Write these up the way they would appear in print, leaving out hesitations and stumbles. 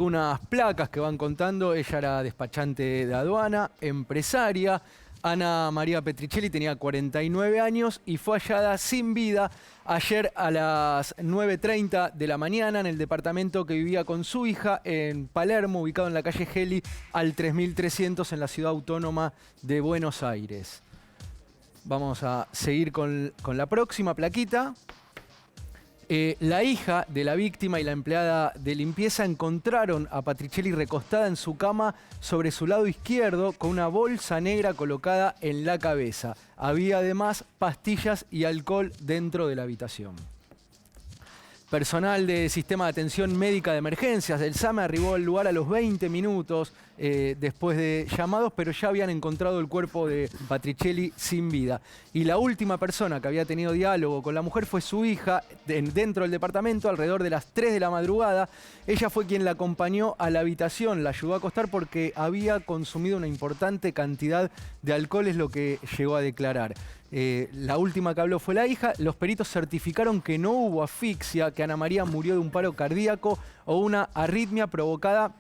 Unas placas que van contando. Ella era despachante de aduana, empresaria. Ana María Petricelli tenía 49 años y fue hallada sin vida ayer a las 9:30 de la mañana en el departamento que vivía con su hija en Palermo, ubicado en la calle Geli, al 3300 en la ciudad autónoma de Buenos Aires. Vamos a seguir con la próxima plaquita. La hija de la víctima y la empleada de limpieza encontraron a Petricelli recostada en su cama sobre su lado izquierdo con una bolsa negra colocada en la cabeza. Había además pastillas y alcohol dentro de la habitación. Personal de Sistema de Atención Médica de Emergencias del SAME arribó al lugar a los 20 minutos después de llamados, pero ya habían encontrado el cuerpo de Petricelli sin vida. Y la última persona que había tenido diálogo con la mujer fue su hija dentro del departamento alrededor de las 3 de la madrugada. Ella fue quien la acompañó a la habitación, la ayudó a acostar porque había consumido una importante cantidad de alcohol, es lo que llegó a declarar. La última que habló fue la hija. Los peritos certificaron que no hubo asfixia, que Ana María murió de un paro cardíaco o una arritmia provocada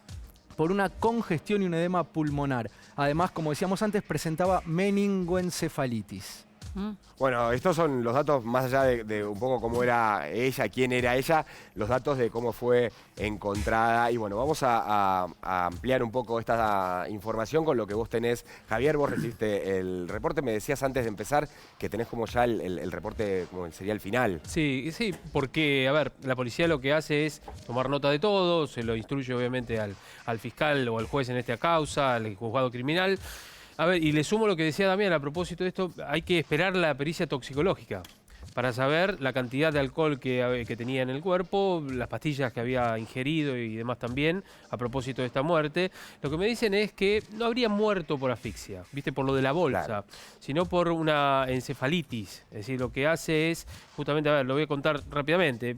por una congestión y un edema pulmonar. Además, como decíamos antes, presentaba meningoencefalitis. Bueno, estos son los datos, más allá de un poco cómo era ella, quién era ella, los datos de cómo fue encontrada. Y bueno, vamos a ampliar un poco esta información con lo que vos tenés. Javier, vos recibiste el reporte. Me decías antes de empezar que tenés como ya el reporte, como sería el final. Sí, porque, a ver, la policía lo que hace es tomar nota de todo, se lo instruye obviamente al fiscal o al juez en esta causa, al juzgado criminal. A ver, y le sumo lo que decía Damián a propósito de esto, hay que esperar la pericia toxicológica para saber la cantidad de alcohol que tenía en el cuerpo, las pastillas que había ingerido y demás también, a propósito de esta muerte. Lo que me dicen es que no habría muerto por asfixia, ¿viste? Por lo de la bolsa, claro, sino por una encefalitis. Es decir, lo que hace es, justamente, a ver, lo voy a contar rápidamente,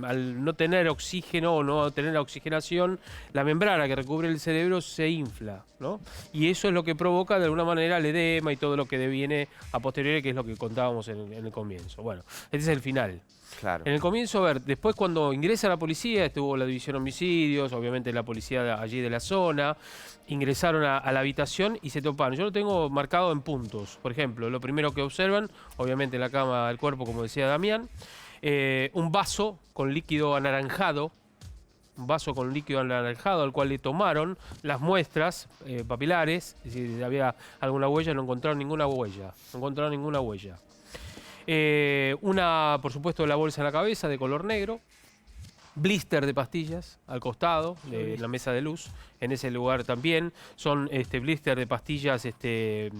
al no tener oxígeno o no tener oxigenación, la membrana que recubre el cerebro se infla, ¿no? Y eso es lo que provoca de alguna manera el edema y todo lo que deviene a posteriori, que es lo que contábamos en el comienzo. Bueno, este es el final. Claro. En el comienzo, a ver, después cuando ingresa la policía, estuvo la división de homicidios, obviamente la policía allí de la zona, ingresaron a la habitación y se toparon. Yo lo tengo marcado en puntos. Por ejemplo, lo primero que observan, obviamente en la cama del cuerpo, como decía Damián, un vaso con líquido anaranjado, al cual le tomaron las muestras papilares, es decir, si había alguna huella, no encontraron ninguna huella. Por supuesto, la bolsa en la cabeza de color negro, blister de pastillas al costado de la mesa de luz, en ese lugar también, son blister de pastillas de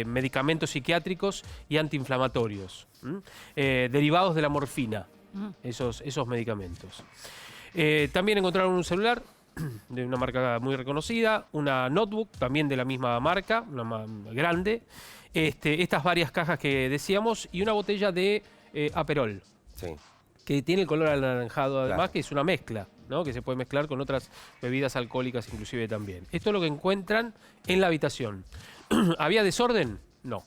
medicamentos psiquiátricos y antiinflamatorios, derivados de la morfina, esos medicamentos. También encontraron un celular de una marca muy reconocida, una notebook también de la misma marca, una grande, estas varias cajas que decíamos y una botella de Aperol, Sí. que tiene el color anaranjado además, Claro, que es una mezcla, ¿no? Que se puede mezclar con otras bebidas alcohólicas inclusive también. Esto es lo que encuentran en la habitación. ¿Había desorden? No.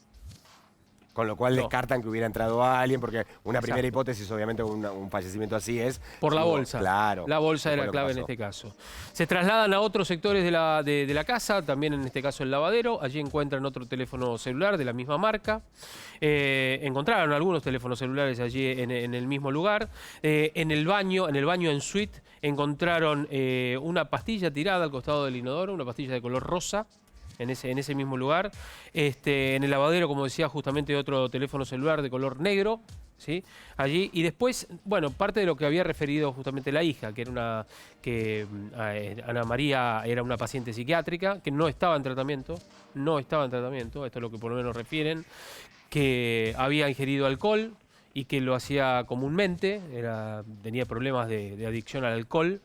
Con lo cual No. descartan que hubiera entrado alguien, porque una Exacto. primera hipótesis, obviamente, un fallecimiento así es... Por la bolsa. Claro. La bolsa ¿Qué era fue lo que clave en pasó? este caso. Se trasladan a otros sectores de la casa, también en este caso el lavadero. Allí encuentran otro teléfono celular de la misma marca. Encontraron algunos teléfonos celulares allí en el mismo lugar. En el baño en suite, encontraron una pastilla tirada al costado del inodoro, una pastilla de color rosa. En ese mismo lugar. En el lavadero, como decía, justamente otro teléfono celular de color negro, ¿sí? Allí. Y después, bueno, parte de lo que había referido justamente la hija, que era Ana María era una paciente psiquiátrica, que no estaba en tratamiento, esto es lo que por lo menos refieren, que había ingerido alcohol y que lo hacía comúnmente, tenía problemas de adicción al alcohol.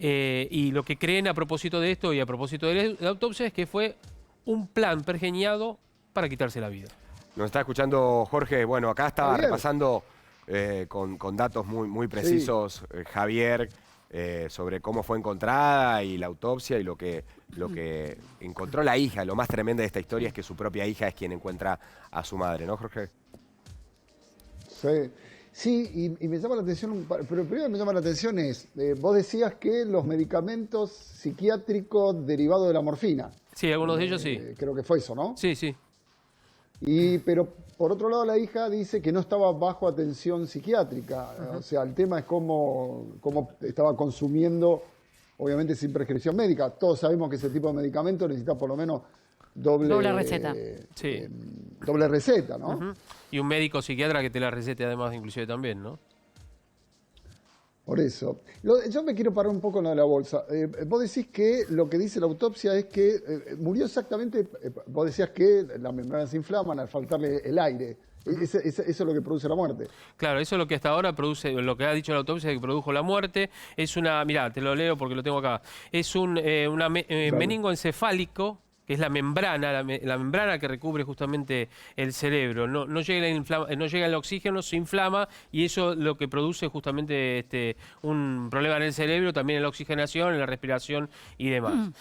Y lo que creen a propósito de esto y a propósito de la autopsia es que fue un plan pergeñado para quitarse la vida. Nos está escuchando Jorge. Bueno, acá estaba Javier. repasando con datos muy precisos, Javier, sobre cómo fue encontrada y la autopsia y lo que encontró la hija. Lo más tremendo de esta historia es que su propia hija es quien encuentra a su madre, ¿no, Jorge? Sí. Sí, y me llama la atención, pero primero me llama la atención vos decías que los medicamentos psiquiátricos derivados de la morfina. Sí, algunos de ellos sí. Creo que fue eso, ¿no? Sí, sí. Pero por otro lado la hija dice que no estaba bajo atención psiquiátrica. O sea, el tema es cómo estaba consumiendo, obviamente sin prescripción médica. Todos sabemos que ese tipo de medicamento necesita por lo menos doble receta. Sí. Doble receta, ¿no? Ujú. Y un médico psiquiatra que te la recete además inclusive también, ¿no? Por eso. Yo me quiero parar un poco en lo de la bolsa. Vos decís que lo que dice la autopsia es que murió exactamente, vos decías que las membranas se inflaman al faltarle el aire. Eso es lo que produce la muerte. Claro, eso es lo que hasta ahora produce, lo que ha dicho la autopsia que produjo la muerte. Es una, mirá, te lo leo porque lo tengo acá. Es un meningo encefálico, que es la membrana que recubre justamente el cerebro. No llega el oxígeno, se inflama y eso lo que produce justamente un problema en el cerebro, también en la oxigenación, en la respiración y demás.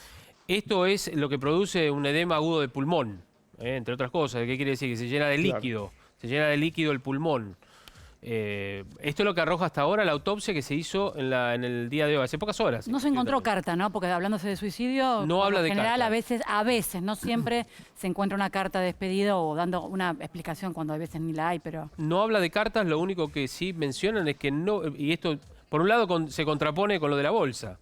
Esto es lo que produce un edema agudo de pulmón, entre otras cosas. ¿Qué quiere decir? Que se llena de líquido, se llena de líquido el pulmón. Esto es lo que arroja hasta ahora la autopsia que se hizo en el día de hoy, hace pocas horas. No se encontró carta, ¿no? Porque hablándose de suicidio, no habla de general, carta. a veces, no siempre se encuentra una carta de despedido o dando una explicación cuando a veces ni la hay, pero... No habla de cartas, lo único que sí mencionan es que no, y esto por un lado se contrapone con lo de la bolsa.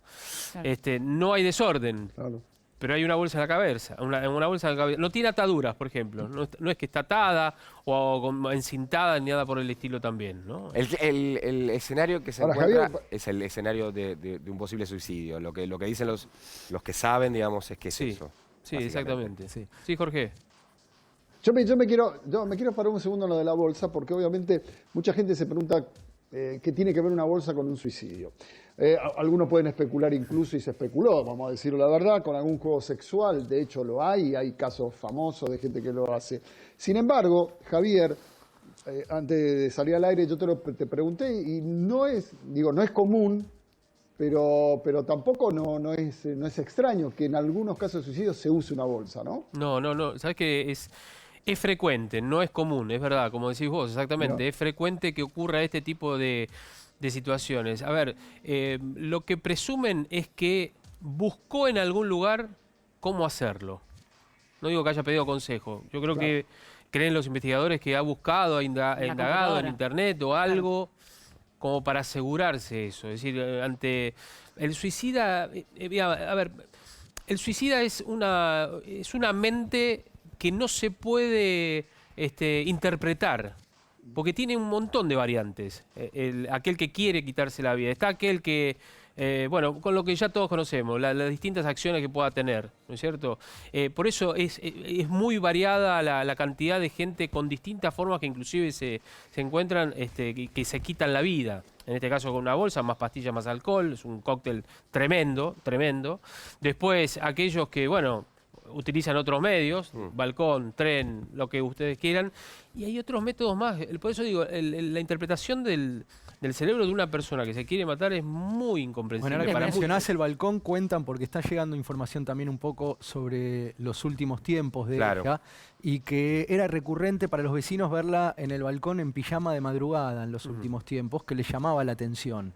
Claro. No hay desorden. Claro. Pero hay una bolsa en la cabeza, una bolsa en la cabeza. No tiene ataduras, por ejemplo. No es que está atada o encintada ni nada por el estilo también, ¿no? El escenario que se Ahora, encuentra Javier, es el escenario de un posible suicidio. Lo que dicen los que saben, digamos, es que es Sí, eso. sí, básicamente. exactamente. Sí. Sí, Jorge. Yo me quiero parar un segundo en lo de la bolsa, porque obviamente mucha gente se pregunta qué tiene que ver una bolsa con un suicidio. Algunos pueden especular incluso, y se especuló, vamos a decirlo la verdad, con algún juego sexual. De hecho lo hay casos famosos de gente que lo hace. Sin embargo, Javier, antes de salir al aire yo te pregunté, y no es común, pero tampoco no es extraño que en algunos casos de suicidio se use una bolsa, ¿no? No. Sabes que es frecuente, no es común, es verdad, como decís vos, exactamente. No. Es frecuente que ocurra este tipo de situaciones. A ver, lo que presumen es que buscó en algún lugar cómo hacerlo. No digo que haya pedido consejo. Yo creo que creen los investigadores que ha buscado, ha indagado en internet o algo como para asegurarse eso. Es decir, ante el suicida, a ver, el suicida es una mente que no se puede interpretar. Porque tiene un montón de variantes. Aquel que quiere quitarse la vida. Está aquel que, con lo que ya todos conocemos, las distintas acciones que pueda tener, ¿no es cierto? Por eso es muy variada la cantidad de gente con distintas formas que inclusive se encuentran, que se quitan la vida. En este caso con una bolsa, más pastillas, más alcohol. Es un cóctel tremendo, tremendo. Después aquellos que, utilizan otros medios, balcón, tren, lo que ustedes quieran, y hay otros métodos más. Por eso digo, la interpretación del cerebro de una persona que se quiere matar es muy incomprensible. Bueno, ahora que para mencionás muchos. el balcón, cuentan, porque está llegando información también un poco sobre los últimos tiempos de ella, y que era recurrente para los vecinos verla en el balcón en pijama de madrugada en los últimos tiempos, que les llamaba la atención.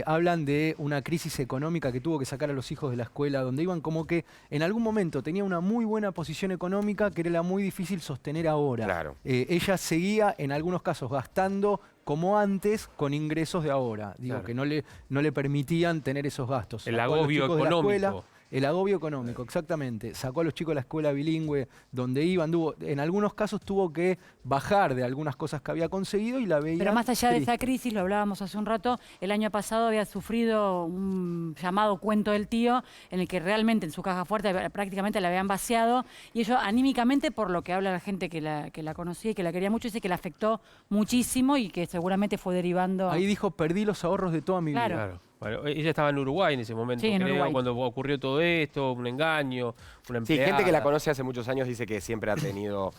Hablan de una crisis económica que tuvo que sacar a los hijos de la escuela, donde iban como que en algún momento tenía una muy buena posición económica que era muy difícil sostener ahora. Claro. Ella seguía en algunos casos gastando como antes con ingresos de ahora. Digo, que no le permitían tener esos gastos. El Sacó a los agobio chicos de la escuela, económico. el agobio económico, exactamente. Sacó a los chicos de la escuela bilingüe donde iban. En algunos casos tuvo que bajar de algunas cosas que había conseguido y la veía. Pero más allá de triste. esa crisis, lo hablábamos hace un rato, el año pasado había sufrido un llamado cuento del tío, en el que realmente en su caja fuerte prácticamente la habían vaciado, y ello anímicamente, por lo que habla la gente que la conocía y que la quería mucho, dice que la afectó muchísimo y que seguramente fue derivando... Ahí dijo, perdí los ahorros de toda mi vida. Claro. Bueno, ella estaba en Uruguay en ese momento, Sí, en creo, Uruguay. cuando ocurrió todo esto, un engaño, una Sí, empleada. gente que la conoce hace muchos años dice que siempre ha tenido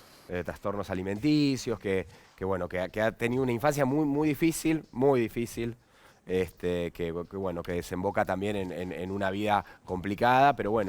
trastornos alimenticios, que ha tenido una infancia muy difícil, que desemboca también en una vida complicada, pero bueno.